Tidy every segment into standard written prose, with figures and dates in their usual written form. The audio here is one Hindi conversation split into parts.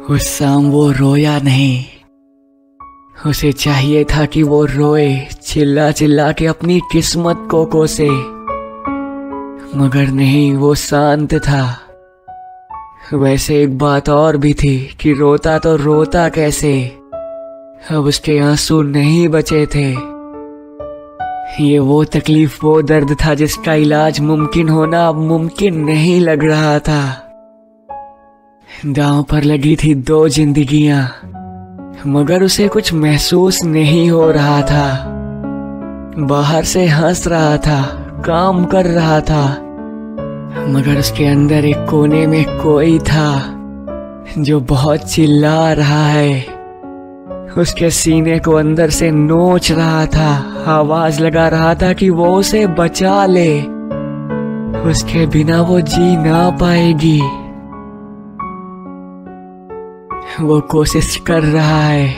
उस शाम वो रोया नहीं। उसे चाहिए था कि वो रोए, चिल्ला चिल्ला के अपनी किस्मत को कोसे, मगर नहीं, वो शांत था। वैसे एक बात और भी थी कि रोता तो रोता कैसे, अब उसके आंसू नहीं बचे थे। ये वो तकलीफ, वो दर्द था जिसका इलाज मुमकिन होना अब मुमकिन नहीं लग रहा था। दांव पर लगी थी 2 जिंदगियां, मगर उसे कुछ महसूस नहीं हो रहा था। बाहर से हंस रहा था, काम कर रहा था, मगर उसके अंदर एक कोने में कोई था जो बहुत चिल्ला रहा है। उसके सीने को अंदर से नोच रहा था, आवाज लगा रहा था कि वो उसे बचा ले, उसके बिना वो जी ना पाएगी। वो कोशिश कर रहा है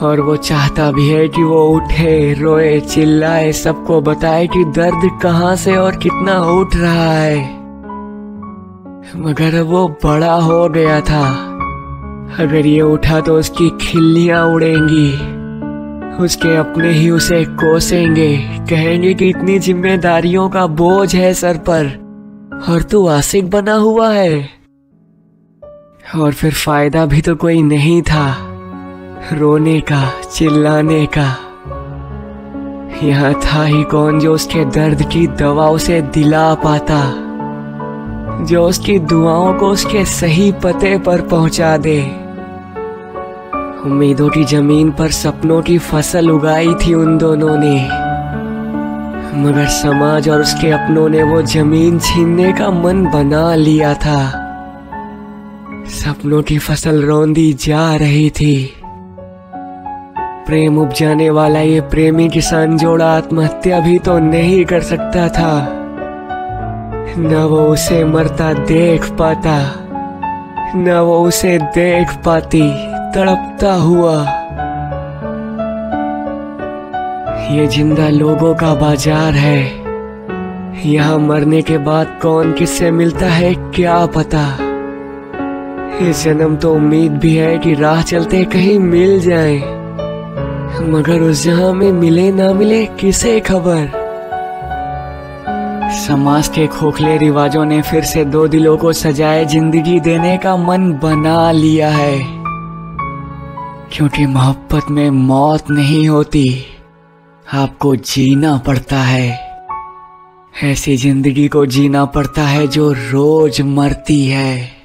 और वो चाहता भी है कि वो उठे, रोए, चिल्लाए, सबको बताए कि दर्द कहाँ से और कितना उठ रहा है, मगर वो बड़ा हो गया था। अगर ये उठा तो उसकी खिल्लियां उड़ेंगी, उसके अपने ही उसे कोसेंगे, कहेंगे कि इतनी जिम्मेदारियों का बोझ है सर पर और तू आशिक बना हुआ है। और फिर फायदा भी तो कोई नहीं था रोने का, चिल्लाने का। यहाँ था ही कौन जो उसके दर्द की दवा उसे दिला पाता, जो उसकी दुआओं को उसके सही पते पर पहुंचा दे। उम्मीदों की जमीन पर सपनों की फसल उगाई थी उन दोनों ने, मगर समाज और उसके अपनों ने वो जमीन छीनने का मन बना लिया था। सपनों की फसल रौंदी जा रही थी। प्रेम उपजाने वाला ये प्रेमी किसान जोड़ा आत्महत्या भी तो नहीं कर सकता था, न वो उसे मरता देख पाता, न वो उसे देख पाती तड़पता हुआ। ये जिंदा लोगों का बाजार है, यहाँ मरने के बाद कौन किससे मिलता है क्या पता। इस जन्म तो उम्मीद भी है कि राह चलते कहीं मिल जाए, मगर उस जहां में मिले ना मिले किसे खबर। समाज के खोखले रिवाजों ने फिर से 2 दिलों को सजाए जिंदगी देने का मन बना लिया है, क्योंकि मोहब्बत में मौत नहीं होती, आपको जीना पड़ता है। ऐसी जिंदगी को जीना पड़ता है जो रोज मरती है।